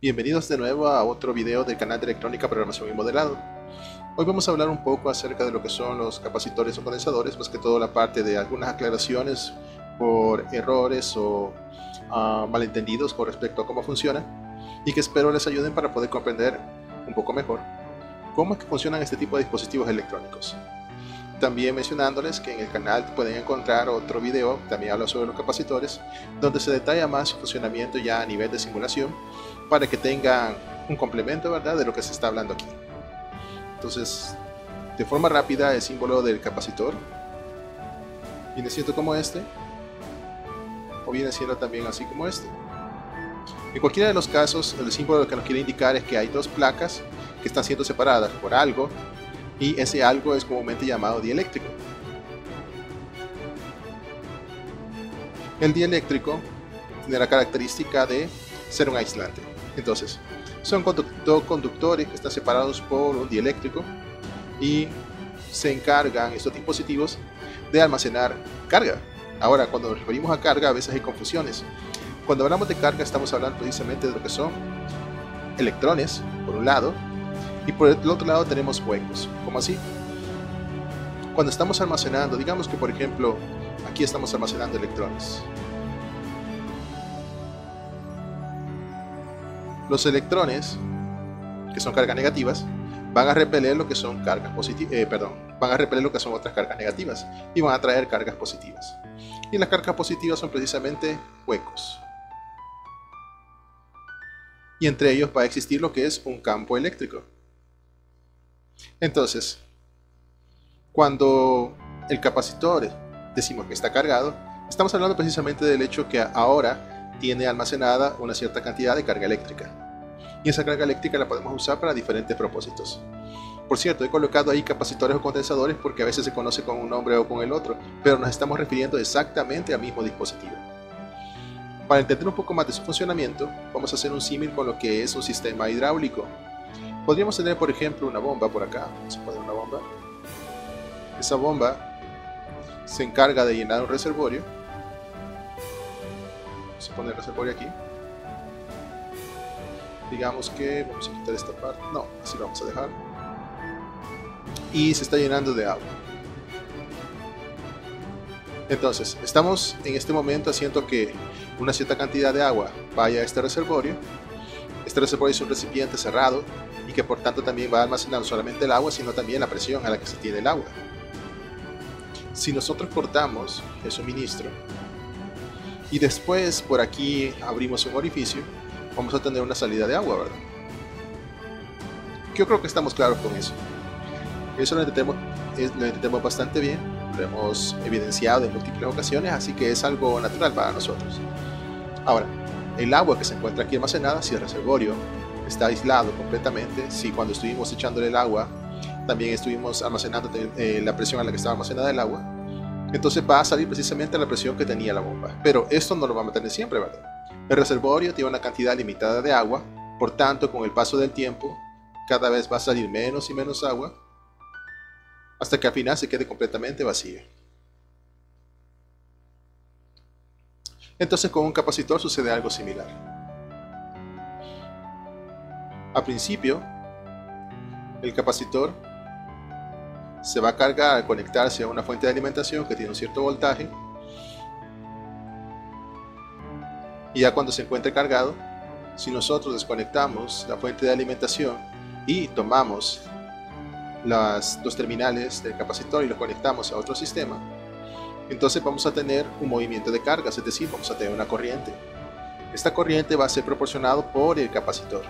Bienvenidos de nuevo a otro video del canal de electrónica, programación y modelado. Hoy vamos a hablar un poco acerca de lo que son los capacitores o condensadores, más que todo la parte de algunas aclaraciones por errores o malentendidos con respecto a cómo funcionan y que espero les ayuden para poder comprender un poco mejor cómo es que funcionan este tipo de dispositivos electrónicos. También mencionándoles que en el canal pueden encontrar otro video, también habla sobre los capacitores, donde se detalla más su funcionamiento ya a nivel de simulación, para que tengan un complemento, ¿verdad?, de lo que se está hablando aquí. Entonces, de forma rápida, el símbolo del capacitor viene siendo como este, o viene siendo también así como este. En cualquiera de los casos, el símbolo lo que nos quiere indicar es que hay dos placas que están siendo separadas por algo, y ese algo es comúnmente llamado dieléctrico. El dieléctrico tiene la característica de ser un aislante. Entonces, son conductores que están separados por un dieléctrico y se encargan estos dispositivos de almacenar carga. Ahora, cuando nos referimos a carga, a veces hay confusiones. Cuando hablamos de carga, estamos hablando precisamente de lo que son electrones, por un lado, y por el otro lado tenemos huecos. ¿Cómo así? Cuando estamos almacenando, digamos que por ejemplo, aquí estamos almacenando electrones. Los electrones, que son cargas negativas, van a repeler lo que son cargas positivas, van a repeler lo que son otras cargas negativas y van a traer cargas positivas. Y las cargas positivas son precisamente huecos. Y entre ellos va a existir lo que es un campo eléctrico. Entonces, cuando el capacitor decimos que está cargado, estamos hablando precisamente del hecho que ahora tiene almacenada una cierta cantidad de carga eléctrica. Y esa carga eléctrica la podemos usar para diferentes propósitos. Por cierto, he colocado ahí capacitores o condensadores porque a veces se conoce con un nombre o con el otro, pero nos estamos refiriendo exactamente al mismo dispositivo. Para entender un poco más de su funcionamiento, vamos a hacer un símil con lo que es un sistema hidráulico. Podríamos tener, por ejemplo, una bomba por acá. Vamos a poner una bomba. Esa bomba se encarga de llenar un reservorio. Vamos a poner el reservorio aquí. Digamos que vamos a quitar esta parte. No, así lo vamos a dejar. Y se está llenando de agua. Entonces, estamos en este momento haciendo que una cierta cantidad de agua vaya a este reservorio. Este reservorio es un recipiente cerrado y que por tanto también va a almacenar no solamente el agua, sino también la presión a la que se tiene el agua. Si nosotros cortamos el suministro y después por aquí abrimos un orificio, vamos a tener una salida de agua, ¿verdad? Yo creo que estamos claros con eso. Eso lo entendemos bastante bien, lo hemos evidenciado en múltiples ocasiones, así que es algo natural para nosotros. Ahora, el agua que se encuentra aquí almacenada, si el reservorio está aislado completamente, si cuando estuvimos echándole el agua también estuvimos almacenando la presión a la que estaba almacenada el agua, entonces va a salir precisamente la presión que tenía la bomba. Pero esto no lo va a mantener siempre, ¿verdad? El reservorio tiene una cantidad limitada de agua, por tanto con el paso del tiempo cada vez va a salir menos y menos agua hasta que al final se quede completamente vacío. Entonces con un capacitor sucede algo similar. Al principio, el capacitor se va a cargar al conectarse a una fuente de alimentación que tiene un cierto voltaje, y ya cuando se encuentre cargado, si nosotros desconectamos la fuente de alimentación y tomamos los terminales del capacitor y los conectamos a otro sistema, entonces vamos a tener un movimiento de cargas, es decir, vamos a tener una corriente. Esta corriente va a ser proporcionada por el capacitor.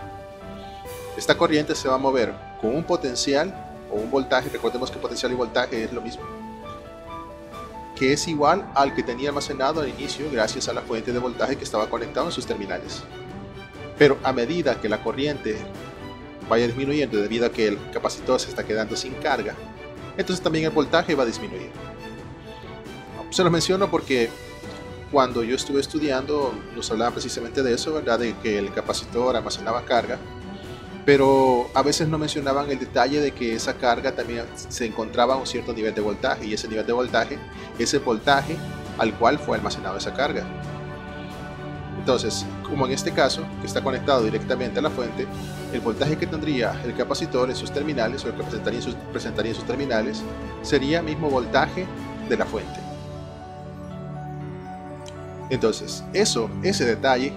Esta corriente se va a mover con un potencial o un voltaje, recordemos que potencial y voltaje es lo mismo, que es igual al que tenía almacenado al inicio gracias a la fuente de voltaje que estaba conectado en sus terminales. Pero a medida que la corriente vaya disminuyendo debido a que el capacitor se está quedando sin carga, entonces también el voltaje va a disminuir. Se los menciono porque cuando yo estuve estudiando nos hablaban precisamente de eso, ¿verdad? De que el capacitor almacenaba carga, pero a veces no mencionaban el detalle de que esa carga también se encontraba a un cierto nivel de voltaje, y ese nivel de voltaje es el voltaje al cual fue almacenado esa carga. Entonces, como en este caso, que está conectado directamente a la fuente, el voltaje que tendría el capacitor en sus terminales, o el que presentaría en sus terminales, sería el mismo voltaje de la fuente. Entonces, ese detalle,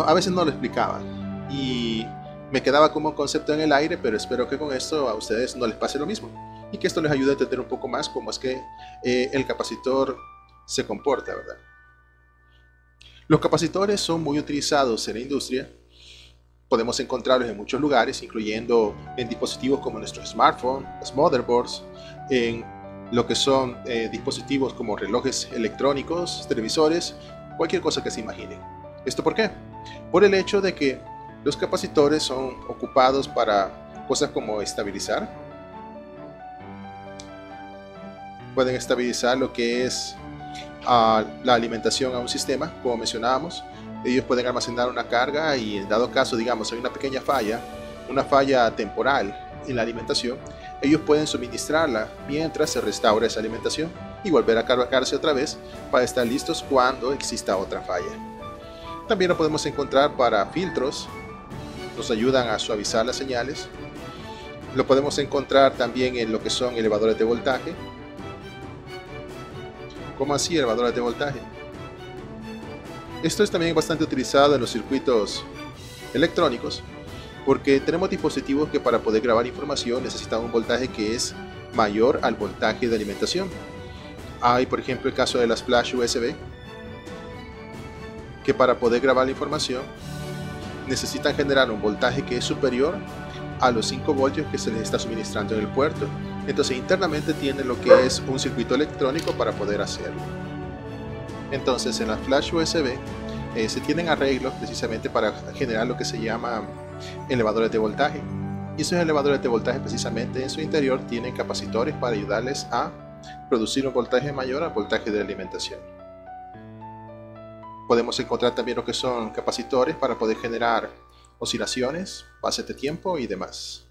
a veces no lo explicaba y me quedaba como un concepto en el aire, pero espero que con esto a ustedes no les pase lo mismo y que esto les ayude a entender un poco más cómo es que el capacitor se comporta, ¿verdad? Los capacitores son muy utilizados en la industria. Podemos encontrarlos en muchos lugares, incluyendo en dispositivos como nuestros smartphones, los motherboards, en lo que son dispositivos como relojes electrónicos, televisores, cualquier cosa que se imaginen. ¿Esto por qué? Por el hecho de que los capacitores son ocupados para cosas como estabilizar. Pueden estabilizar lo que es la alimentación a un sistema, como mencionábamos. Ellos pueden almacenar una carga y en dado caso, digamos, hay una pequeña falla, una falla temporal en la alimentación, ellos pueden suministrarla mientras se restaura esa alimentación y volver a cargarse otra vez para estar listos cuando exista otra falla. También lo podemos encontrar para filtros, nos ayudan a suavizar las señales. Lo podemos encontrar también en lo que son elevadores de voltaje. ¿Cómo así elevadores de voltaje? Esto es también bastante utilizado en los circuitos electrónicos porque tenemos dispositivos que para poder grabar información necesitan un voltaje que es mayor al voltaje de alimentación. Hay por ejemplo el caso de las flash USB que para poder grabar la información necesitan generar un voltaje que es superior a los 5 voltios que se les está suministrando en el puerto. Entonces internamente tienen lo que es un circuito electrónico para poder hacerlo. Entonces en las flash USB se tienen arreglos precisamente para generar lo que se llama elevadores de voltaje. Y esos elevadores de voltaje precisamente en su interior tienen capacitores para ayudarles a producir un voltaje mayor al voltaje de alimentación. Podemos encontrar también lo que son capacitores para poder generar oscilaciones, fases de tiempo y demás.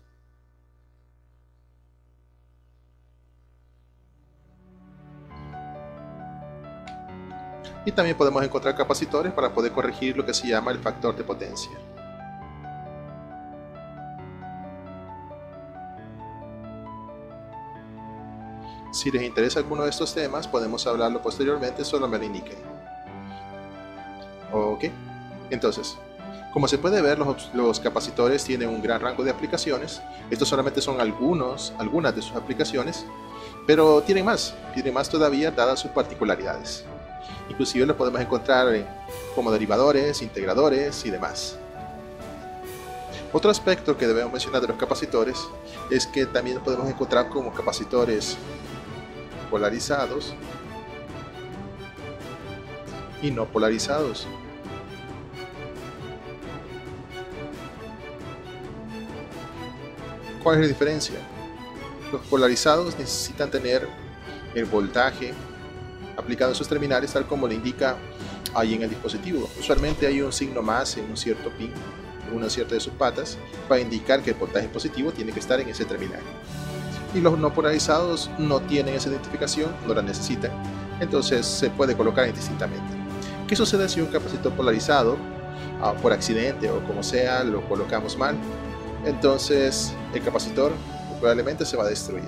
Y también podemos encontrar capacitores para poder corregir lo que se llama el factor de potencia. Si les interesa alguno de estos temas, podemos hablarlo posteriormente, solo me lo indiquen. Ok, entonces, como se puede ver, los capacitores tienen un gran rango de aplicaciones. Estos solamente son algunas de sus aplicaciones, pero tienen más todavía dadas sus particularidades. Inclusive los podemos encontrar como derivadores, integradores y demás. Otro aspecto que debemos mencionar de los capacitores es que también los podemos encontrar como capacitores polarizados y no polarizados. ¿Cuál es la diferencia? Los polarizados necesitan tener el voltaje aplicado en sus terminales tal como le indica ahí en el dispositivo. Usualmente hay un signo más en un cierto pin, en una cierta de sus patas, para indicar que el voltaje positivo tiene que estar en ese terminal. Y los no polarizados no tienen esa identificación, no la necesitan, entonces se puede colocar indistintamente. ¿Qué sucede si un capacitor polarizado, por accidente o como sea, lo colocamos mal? Entonces el capacitor probablemente se va a destruir.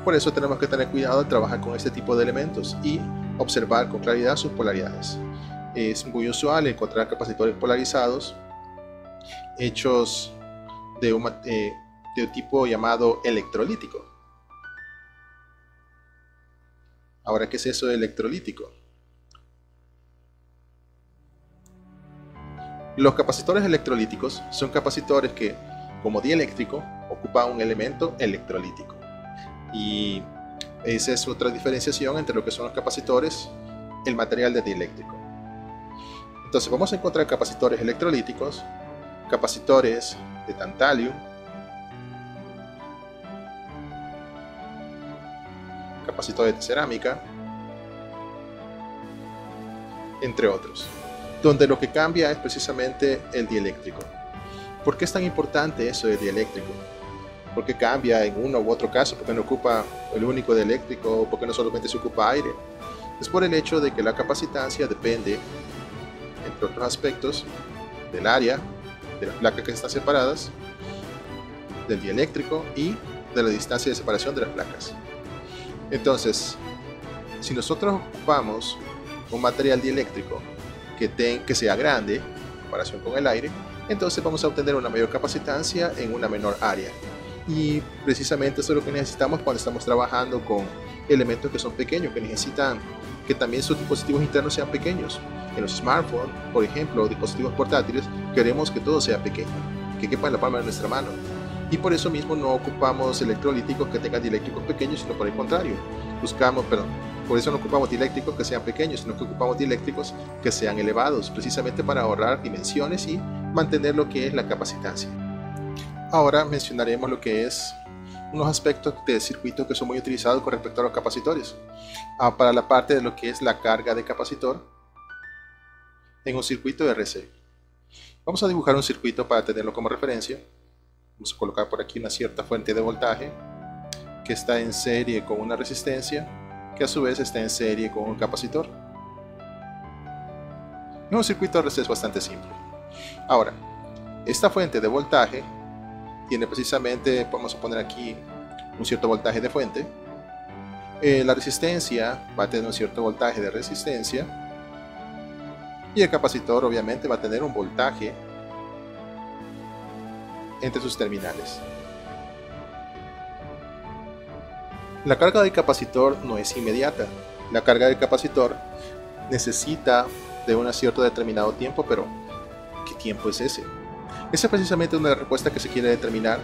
Por eso tenemos que tener cuidado al trabajar con este tipo de elementos y observar con claridad sus polaridades. Es muy usual encontrar capacitores polarizados hechos de un tipo llamado electrolítico. Ahora, ¿qué es eso de electrolítico? Los capacitores electrolíticos son capacitores que, como dieléctrico, ocupan un elemento electrolítico. Y esa es otra diferenciación entre lo que son los capacitores, el material de dieléctrico. Entonces vamos a encontrar capacitores electrolíticos, capacitores de tantalium, capacitores de cerámica, entre otros, donde lo que cambia es precisamente el dieléctrico. ¿Por qué es tan importante eso del dieléctrico? ¿Por qué cambia en uno u otro caso? ¿Por qué no ocupa el único dieléctrico? ¿Por qué no solamente se ocupa aire? Es por el hecho de que la capacitancia depende entre otros aspectos, del área, de las placas que están separadas, del dieléctrico y de la distancia de separación de las placas. Entonces, si nosotros ocupamos un material dieléctrico que sea grande en comparación con el aire, entonces vamos a obtener una mayor capacitancia en una menor área. Y precisamente eso es lo que necesitamos cuando estamos trabajando con elementos que son pequeños, que necesitan que también sus dispositivos internos sean pequeños. En los smartphones, por ejemplo, dispositivos portátiles, queremos que todo sea pequeño, que quepa en la palma de nuestra mano. Y por eso mismo no ocupamos electrolíticos que tengan dieléctricos pequeños, sino por el contrario. Por eso no ocupamos dieléctricos que sean pequeños, sino que ocupamos dieléctricos que sean elevados, precisamente para ahorrar dimensiones y mantener lo que es la capacitancia. Ahora mencionaremos lo que es unos aspectos de circuito que son muy utilizados con respecto a los capacitores. Para la parte de lo que es la carga de capacitor en un circuito de RC. Vamos a dibujar un circuito para tenerlo como referencia. Vamos a colocar por aquí una cierta fuente de voltaje que está en serie con una resistencia que a su vez está en serie con un capacitor. En un circuito RC es bastante simple. Ahora, esta fuente de voltaje tiene precisamente, vamos a poner aquí un cierto voltaje de fuente. La resistencia va a tener un cierto voltaje de resistencia y el capacitor obviamente va a tener un voltaje entre sus terminales. La carga del capacitor no es inmediata. La carga del capacitor necesita de un cierto determinado tiempo, pero ¿qué tiempo es ese? Esa es precisamente una respuesta que se quiere determinar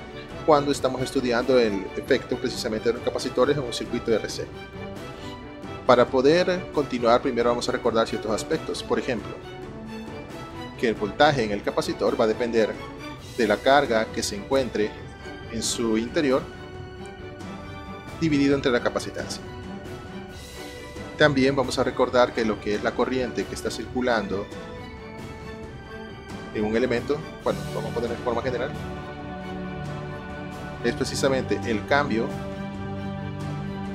cuando estamos estudiando el efecto precisamente de los capacitores en un circuito de RC. Para poder continuar, primero vamos a recordar ciertos aspectos. Por ejemplo, que el voltaje en el capacitor va a depender de la carga que se encuentre en su interior dividido entre la capacitancia. También vamos a recordar que lo que es la corriente que está circulando en un elemento, bueno, vamos a poner en forma general, es precisamente el cambio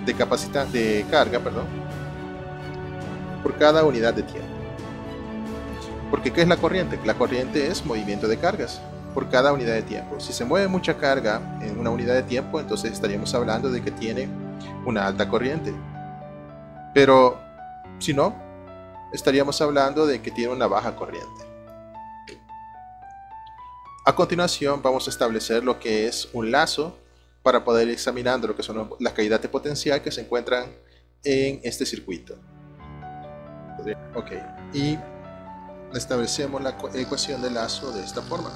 de carga, por cada unidad de tiempo. Porque ¿qué es la corriente? La corriente es movimiento de cargas por cada unidad de tiempo. Si se mueve mucha carga en una unidad de tiempo, entonces estaríamos hablando de que tiene una alta corriente. Pero si no, estaríamos hablando de que tiene una baja corriente. A continuación vamos a establecer lo que es un lazo para poder ir examinando lo que son las caídas de potencial que se encuentran en este circuito. Ok, y establecemos la ecuación de lazo de esta forma.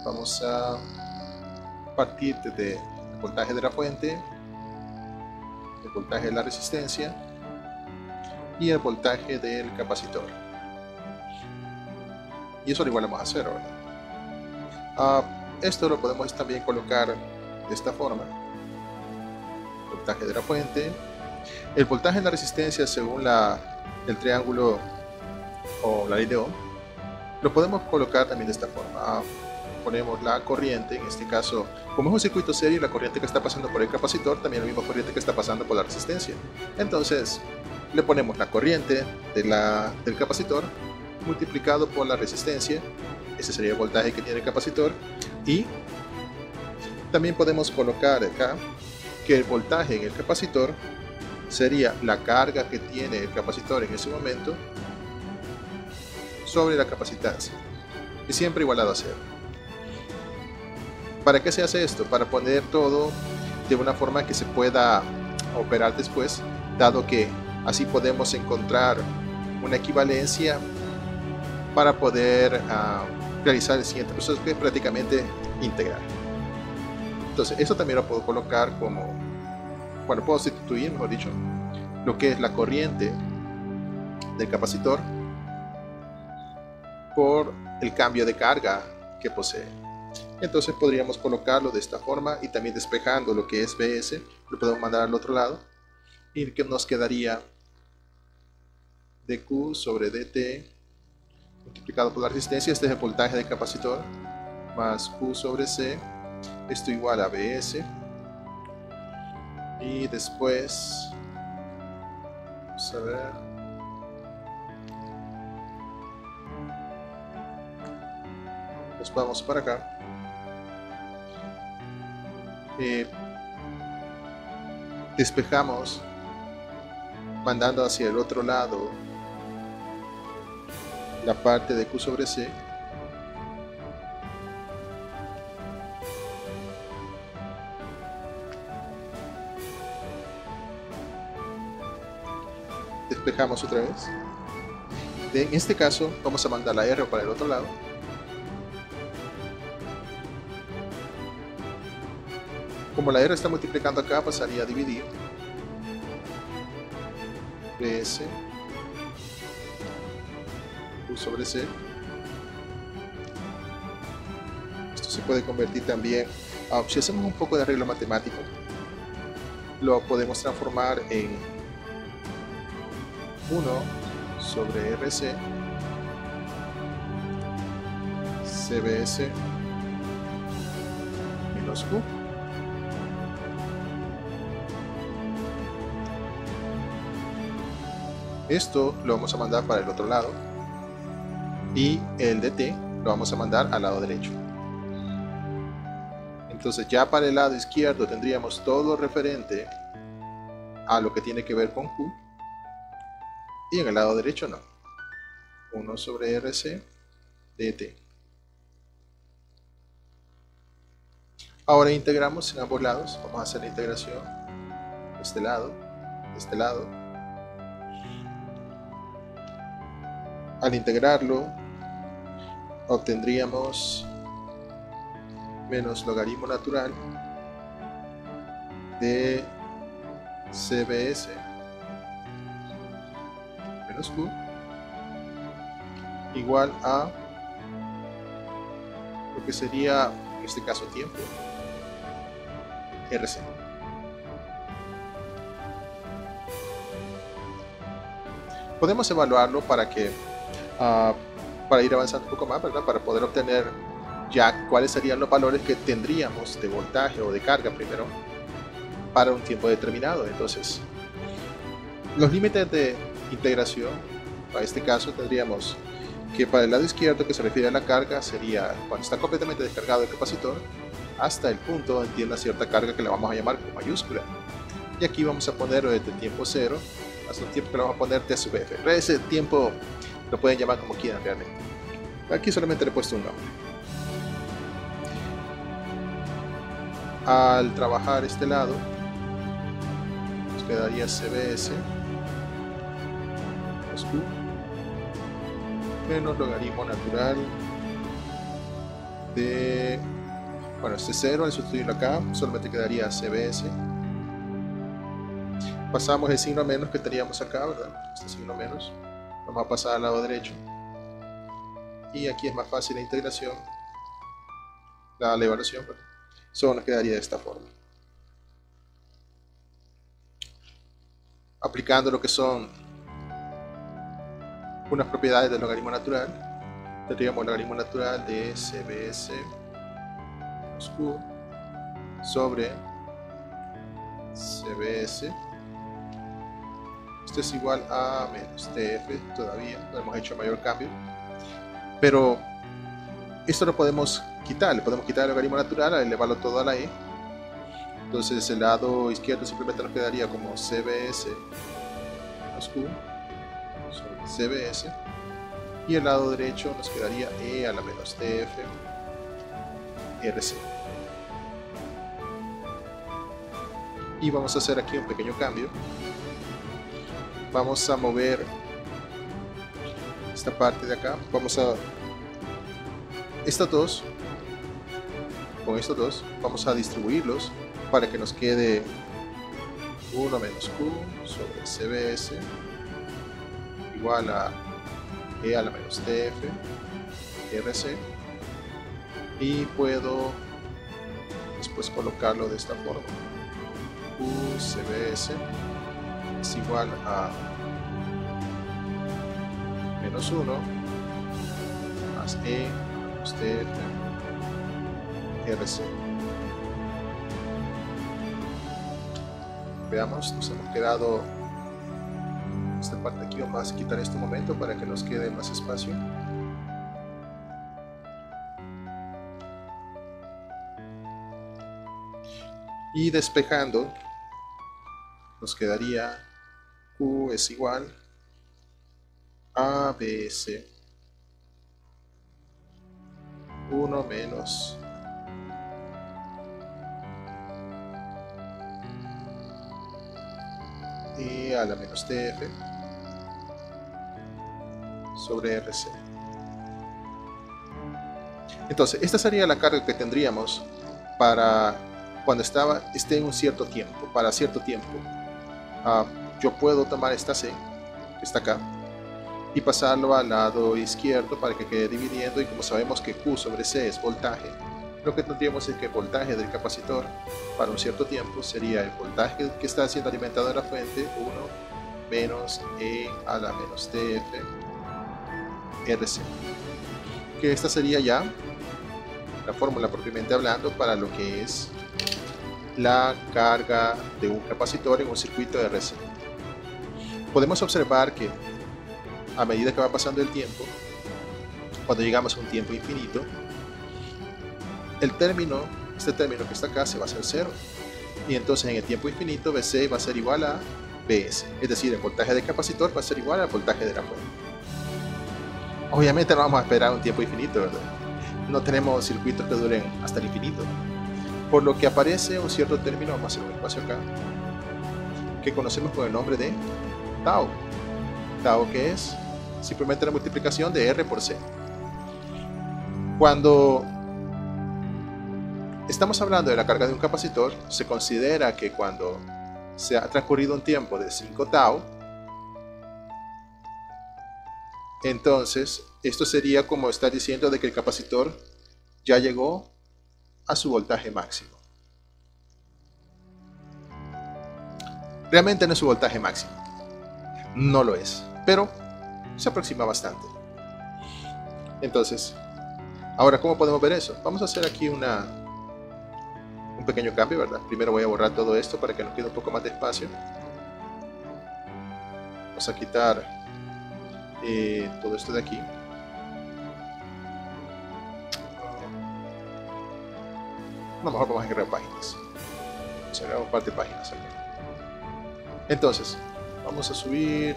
Vamos a partir desde el voltaje de la fuente, el voltaje de la resistencia y el voltaje del capacitor. Y eso lo igual vamos a hacer ahora. Esto lo podemos también colocar de esta forma. Voltaje de la fuente. El voltaje de la resistencia según el triángulo o la ley de Ohm. Lo podemos colocar también de esta forma. Ponemos la corriente, en este caso, como es un circuito serie, la corriente que está pasando por el capacitor también es la misma corriente que está pasando por la resistencia. Entonces, le ponemos la corriente del capacitor multiplicado por la resistencia. Ese sería el voltaje que tiene el capacitor. Y también podemos colocar acá que el voltaje en el capacitor sería la carga que tiene el capacitor en ese momento sobre la capacitancia, y siempre igualado a 0. ¿Para qué se hace esto? Para poner todo de una forma que se pueda operar después, dado que así podemos encontrar una equivalencia para poder realizar el siguiente proceso, que es prácticamente integrar. Entonces, eso también lo puedo colocar como, bueno, puedo sustituir, mejor dicho, lo que es la corriente del capacitor por el cambio de carga que posee. Entonces podríamos colocarlo de esta forma, y también despejando lo que es Bs, lo podemos mandar al otro lado, y que nos quedaría dQ sobre dt multiplicado por la resistencia. Este es el voltaje del capacitor, más Q sobre C, esto igual a Bs, y después vamos a ver, Nos vamos para acá. Despejamos mandando hacia el otro lado la parte de Q sobre C. Despejamos otra vez. En este caso vamos a mandar la R para el otro lado. Como la R está multiplicando acá, pasaría a dividir. BS Q sobre C. Esto se puede convertir también, si hacemos un poco de arreglo matemático, lo podemos transformar en 1 sobre RC CBS menos Q. Esto lo vamos a mandar para el otro lado y el dt lo vamos a mandar al lado derecho. Entonces ya para el lado izquierdo tendríamos todo referente a lo que tiene que ver con Q y en el lado derecho no. 1 sobre RC dt. Ahora integramos en ambos lados. Vamos a hacer la integración de este lado, de este lado. Al integrarlo, obtendríamos menos logaritmo natural de CBS menos Q igual a lo que sería, en este caso, tiempo, RC. Podemos evaluarlo para ir avanzando un poco más, ¿verdad? Para poder obtener ya cuáles serían los valores que tendríamos de voltaje o de carga primero para un tiempo determinado. Entonces, los límites de integración, para este caso tendríamos que para el lado izquierdo, que se refiere a la carga, sería cuando está completamente descargado el capacitor hasta el punto donde tiene una cierta carga que la vamos a llamar con mayúscula. Y aquí vamos a poner desde tiempo 0 hasta un tiempo que le vamos a poner T sub F. Ese tiempo lo pueden llamar como quieran realmente. Aquí solamente le he puesto un nombre. Al trabajar este lado, nos quedaría CBS menos Q menos logaritmo natural de, bueno, este 0, al sustituirlo acá, solamente quedaría CBS. Pasamos el signo menos que teníamos acá, ¿verdad? Este signo menos. Vamos a pasar al lado derecho. Y aquí es más fácil la integración, la evaluación, perdón. Solo nos quedaría de esta forma. Aplicando lo que son unas propiedades del logaritmo natural, tendríamos el logaritmo natural de CBS menos Q sobre CBS. Esto es igual a menos TF, todavía no hemos hecho mayor cambio, pero esto lo podemos quitar, le podemos quitar el logaritmo natural al elevarlo todo a la e. Entonces el lado izquierdo simplemente nos quedaría como CBS menos Q sobre CBS, y el lado derecho nos quedaría e a la menos TF RC. Y vamos a hacer aquí un pequeño cambio. Vamos a mover esta parte de acá. Vamos a estos dos, con estos dos vamos a distribuirlos para que nos quede 1 menos Q sobre CBS igual a e a la menos TF RC, y puedo después colocarlo de esta forma. QCBS es igual a menos 1 más E menos TF RC. Veamos, nos hemos quedado esta parte aquí. Vamos a quitar este momento para que nos quede más espacio. Y despejando, nos quedaría Q es igual a BS 1 menos E a la menos TF sobre RC. Entonces, esta sería la carga que tendríamos para cuando esté en un cierto tiempo, para cierto tiempo. Yo puedo tomar esta C, que está acá, y pasarlo al lado izquierdo para que quede dividiendo, y como sabemos que Q sobre C es voltaje, lo que tendríamos es que el voltaje del capacitor para un cierto tiempo sería el voltaje que está siendo alimentado en la fuente, 1 menos E a la menos TF RC, que esta sería ya la fórmula propiamente hablando para lo que es la carga de un capacitor en un circuito de RC. Podemos observar que a medida que va pasando el tiempo, cuando llegamos a un tiempo infinito, este término que está acá se va a hacer 0, y entonces en el tiempo infinito BC va a ser igual a BS, es decir, el voltaje del capacitor va a ser igual al voltaje de la fuente. Obviamente no vamos a esperar un tiempo infinito, ¿verdad? No tenemos circuitos que duren hasta el infinito, por lo que aparece un cierto término, vamos a hacer un espacio acá, que conocemos con el nombre de tau. Tau, que es simplemente la multiplicación de R por C. Cuando estamos hablando de la carga de un capacitor, se considera que cuando se ha transcurrido un tiempo de 5 tau, entonces esto sería como estar diciendo de que el capacitor ya llegó a su voltaje máximo. Realmente no es su voltaje máximo, no lo es, pero se aproxima bastante. Entonces, ahora, ¿cómo podemos ver eso? Vamos a hacer aquí un pequeño cambio, ¿verdad? Primero voy a borrar todo esto para que nos quede un poco más de espacio. Vamos a quitar todo esto de aquí. A lo mejor vamos a agregar páginas. Vamos a agregar un par de páginas aquí. Entonces, vamos a subir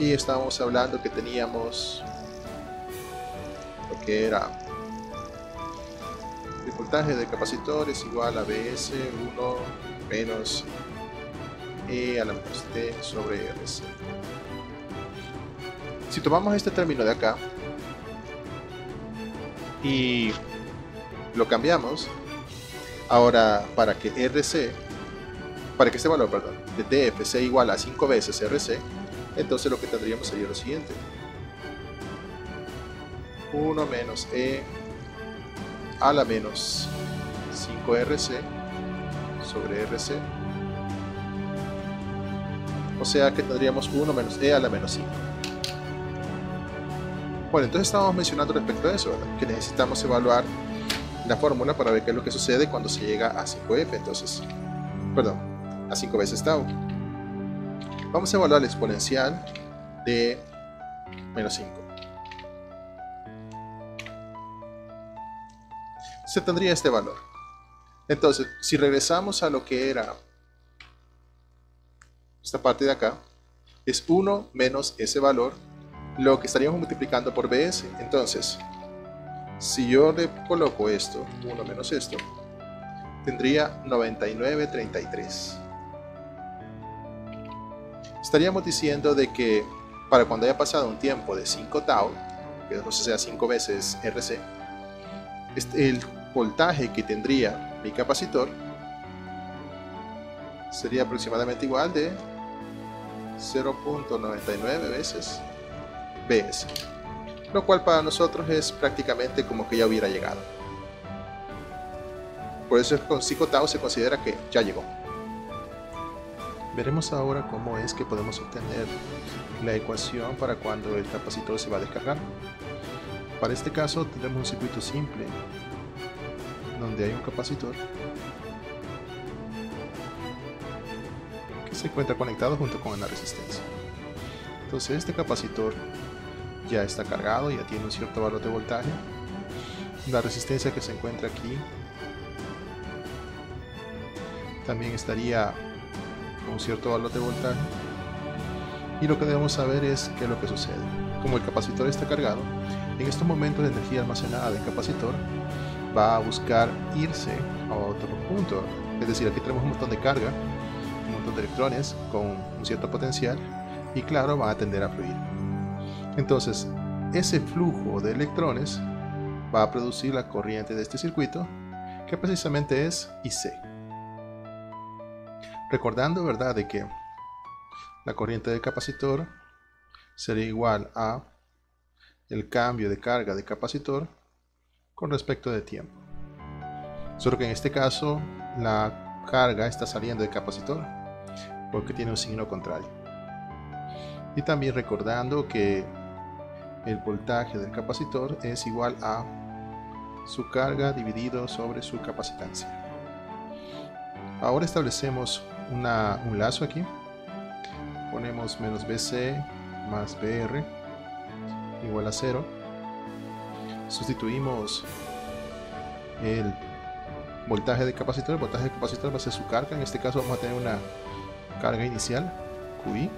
y estábamos hablando que teníamos lo que era el voltaje del capacitor es igual a BS 1 menos E a la menos T sobre RC. Si tomamos este término de acá y lo cambiamos, ahora para que este valor, de TF sea igual a 5 veces RC, entonces lo que tendríamos sería lo siguiente: 1 menos E a la menos 5RC sobre RC, o sea que tendríamos 1 menos E a la menos 5. Bueno, entonces estábamos mencionando respecto a eso, ¿verdad? Que necesitamos evaluar la fórmula para ver qué es lo que sucede cuando se llega a 5F, entonces, perdón, a 5 veces tau. Vamos a evaluar la exponencial de menos 5. Se tendría este valor. Entonces, si regresamos a lo que era esta parte de acá, es 1 menos ese valor, lo que estaríamos multiplicando por BS. Entonces, si yo le coloco esto, 1 menos esto, tendría 99,33. Estaríamos diciendo de que para cuando haya pasado un tiempo de 5 tau, que entonces sea 5 veces RC, el voltaje que tendría mi capacitor sería aproximadamente igual de 0.99 veces BS, lo cual para nosotros es prácticamente como que ya hubiera llegado. Por eso con 5 tau se considera que ya llegó. Veremos ahora cómo es que podemos obtener la ecuación para cuando el capacitor se va a descargar. Para este caso tendremos un circuito simple donde hay un capacitor que se encuentra conectado junto con la resistencia. Entonces este capacitor ya está cargado, ya tiene un cierto valor de voltaje. La resistencia que se encuentra aquí también estaría con un cierto valor de voltaje. Y lo que debemos saber es qué es lo que sucede. Como el capacitor está cargado, en estos momentos la energía almacenada del capacitor va a buscar irse a otro punto. Es decir, aquí tenemos un montón de carga, un montón de electrones con un cierto potencial y claro, van a tender a fluir. Entonces, ese flujo de electrones va a producir la corriente de este circuito, que precisamente es IC. Recordando, ¿verdad?, de que la corriente del capacitor sería igual a el cambio de carga del capacitor con respecto de tiempo. Solo que en este caso la carga está saliendo del capacitor porque tiene un signo contrario. Y también recordando que el voltaje del capacitor es igual a su carga dividido sobre su capacitancia. Ahora establecemos un lazo aquí. Ponemos menos BC más BR igual a 0. Sustituimos el voltaje del capacitor. El voltaje del capacitor va a ser su carga. En este caso vamos a tener una carga inicial, QI,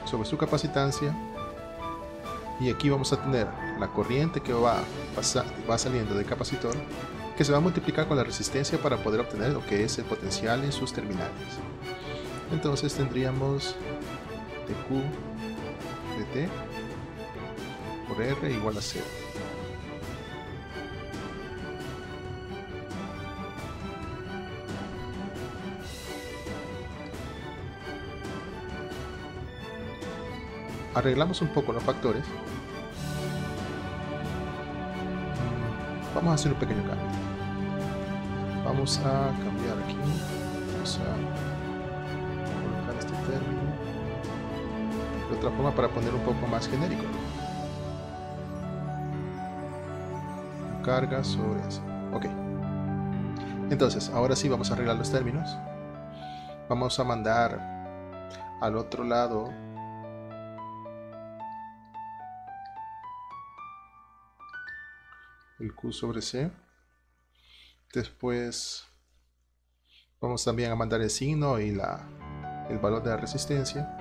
sobre su capacitancia. Y aquí vamos a tener la corriente que va saliendo del capacitor, que se va a multiplicar con la resistencia para poder obtener lo que es el potencial en sus terminales. Entonces tendríamos dQ dt por R igual a 0. Arreglamos un poco los factores. Vamos a hacer un pequeño cambio. Vamos a cambiar aquí. Vamos a colocar este término de otra forma para poner un poco más genérico. Carga sobre eso. Ok. Entonces, ahora sí vamos a arreglar los términos. Vamos a mandar al otro lado el Q sobre C. Después vamos también a mandar el signo y el valor de la resistencia.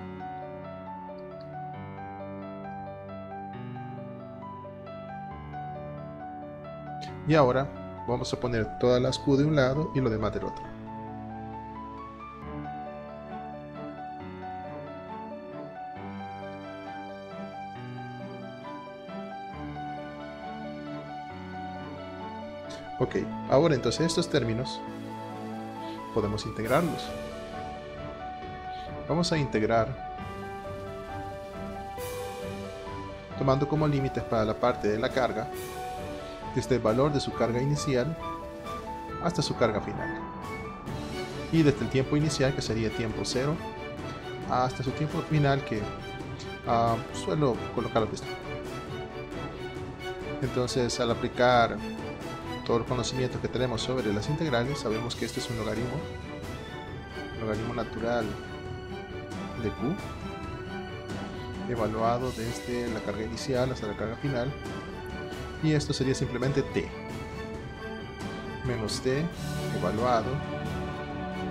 Y ahora vamos a poner todas las Q de un lado y lo demás del otro. Ok, ahora entonces estos términos podemos integrarlos. Vamos a integrar tomando como límites para la parte de la carga desde el valor de su carga inicial hasta su carga final, y desde el tiempo inicial, que sería tiempo 0, hasta su tiempo final, que suelo colocarlo de esto. Entonces, al aplicar todos los conocimientos que tenemos sobre las integrales, sabemos que este es un logaritmo natural de Q, evaluado desde la carga inicial hasta la carga final, y esto sería simplemente T menos T evaluado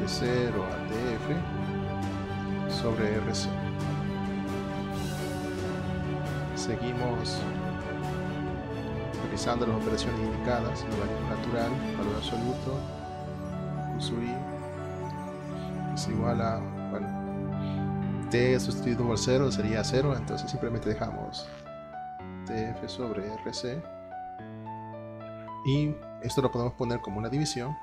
de 0 a df sobre RC. Seguimos realizando las operaciones indicadas: logaritmo natural, valor absoluto, Q sub i es igual a, bueno, T sustituido por 0 sería 0, entonces simplemente dejamos df sobre RC, y esto lo podemos poner como una división.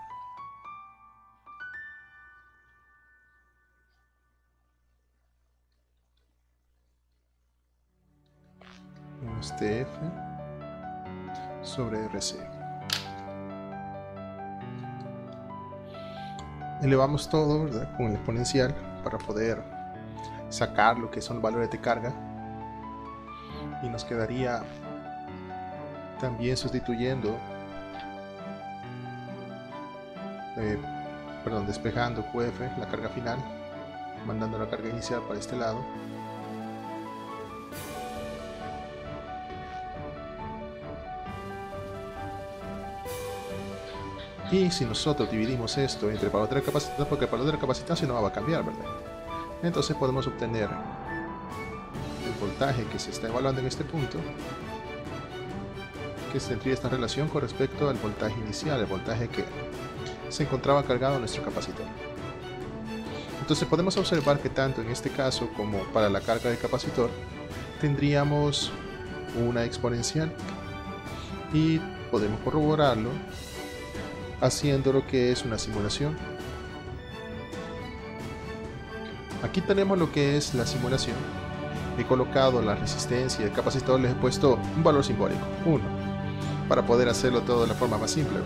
Menos df sobre RC. Elevamos todo, ¿verdad?, con el exponencial para poder sacar lo que son los valores de carga, y nos quedaría también sustituyendo despejando QF, la carga final, mandando la carga inicial para este lado. Y si nosotros dividimos esto entre el valor de la capacidad, porque el valor de la capacitancia no va a cambiar, ¿verdad? Entonces podemos obtener el voltaje que se está evaluando en este punto, que tendría esta relación con respecto al voltaje inicial, el voltaje que se encontraba cargado en nuestro capacitor. Entonces podemos observar que tanto en este caso como para la carga del capacitor tendríamos una exponencial, y podemos corroborarlo haciendo lo que es una simulación. Aquí tenemos lo que es la simulación. He colocado la resistencia del capacitor, les he puesto un valor simbólico, 1, para poder hacerlo todo de la forma más simple.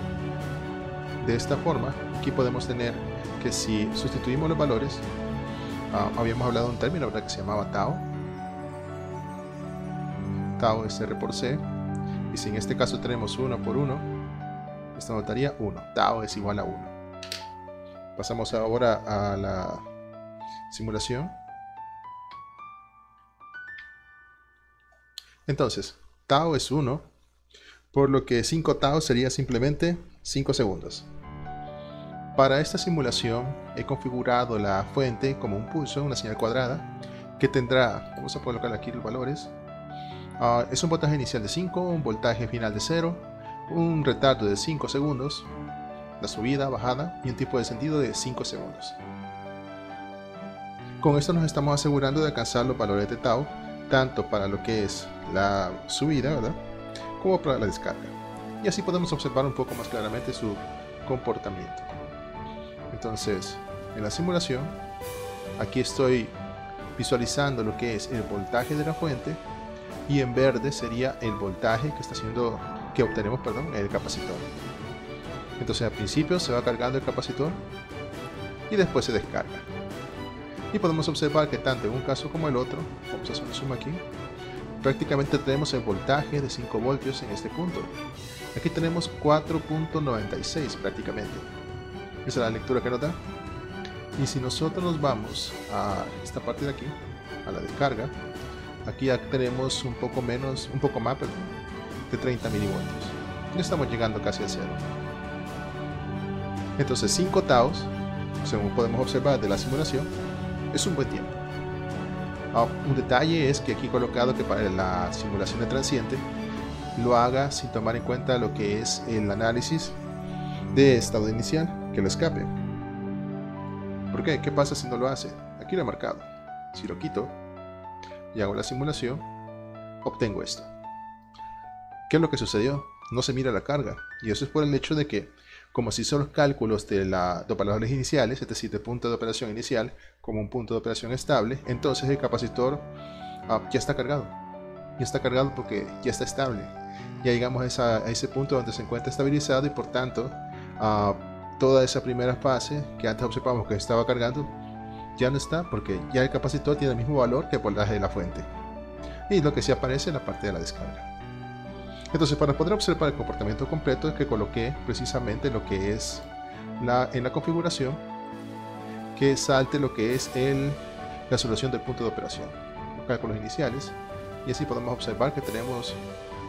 De esta forma, aquí podemos tener que si sustituimos los valores, habíamos hablado de un término, ¿verdad?, que se llamaba tau. Tau es R por C, y si en este caso tenemos 1 por 1, esto nos daría 1. Tau es igual a 1. Pasamos ahora a la simulación. Entonces, tau es 1, por lo que 5 tau sería simplemente 5 segundos. Para esta simulación he configurado la fuente como un pulso, una señal cuadrada, que tendrá, vamos a colocar aquí los valores, es un voltaje inicial de 5, un voltaje final de 0, un retardo de 5 segundos, la subida, bajada y un tiempo de descendido de 5 segundos. Con esto nos estamos asegurando de alcanzar los valores de tau, tanto para lo que es la subida, ¿verdad?, como para la descarga. Y así podemos observar un poco más claramente su comportamiento. Entonces, en la simulación, aquí estoy visualizando lo que es el voltaje de la fuente, y en verde sería el voltaje que obtenemos, en el capacitor. Entonces al principio se va cargando el capacitor y después se descarga. Y podemos observar que tanto en un caso como el otro, vamos a hacer un zoom aquí, prácticamente tenemos el voltaje de 5 voltios en este punto. Aquí tenemos 4.96 prácticamente. Esa es la lectura que nos da. Y si nosotros nos vamos a esta parte de aquí, a la descarga, aquí ya tenemos un poco más, de 30 milivoltios. Ya estamos llegando casi al cero. Entonces 5 taus, según podemos observar de la simulación, es un buen tiempo. Un detalle es que aquí he colocado que para la simulación de transiente lo haga sin tomar en cuenta lo que es el análisis de estado inicial, que lo escape. ¿Por qué? ¿Qué pasa si no lo hace? Aquí lo he marcado. Si lo quito y hago la simulación, obtengo esto. ¿Qué es lo que sucedió? No se mira la carga, y eso es por el hecho de que, como se hizo los cálculos de los valores iniciales, es decir, de punto de operación inicial como un punto de operación estable, entonces el capacitor ya está cargado. Ya está cargado porque ya está estable. Ya llegamos a ese punto donde se encuentra estabilizado, y por tanto toda esa primera fase que antes observamos que estaba cargando ya no está, porque ya el capacitor tiene el mismo valor que el voltaje de la fuente, y lo que sí aparece en la parte de la descarga. Entonces, para poder observar el comportamiento completo, es que coloqué precisamente lo que es en la configuración, que salte lo que es la solución del punto de operación, los cálculos iniciales, y así podemos observar que tenemos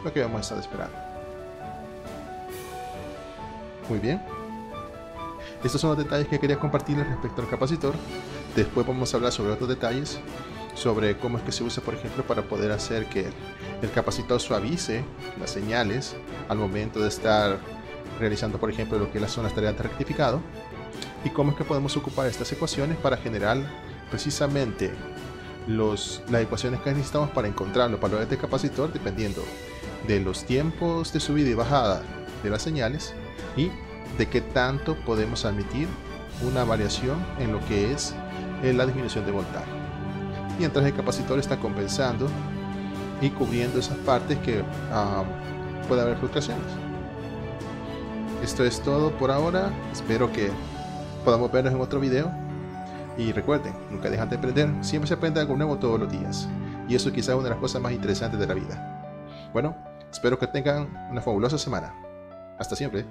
lo que vamos a estar esperando. Muy bien. Estos son los detalles que quería compartirles respecto al capacitor. Después vamos a hablar sobre otros detalles, sobre cómo es que se usa, por ejemplo, para poder hacer que el capacitor suavice las señales al momento de estar realizando, por ejemplo, lo que son las tareas de rectificado, y cómo es que podemos ocupar estas ecuaciones para generar precisamente las ecuaciones que necesitamos para encontrar los valores del capacitor dependiendo de los tiempos de subida y bajada de las señales y de qué tanto podemos admitir una variación en lo que es la disminución de voltaje, mientras el capacitor está compensando y cubriendo esas partes que puede haber fluctuaciones. Esto es todo por ahora. Espero que podamos vernos en otro video, y recuerden, nunca dejan de aprender. Siempre se aprende algo nuevo todos los días, y eso quizás es una de las cosas más interesantes de la vida. Bueno, espero que tengan una fabulosa semana. Hasta siempre.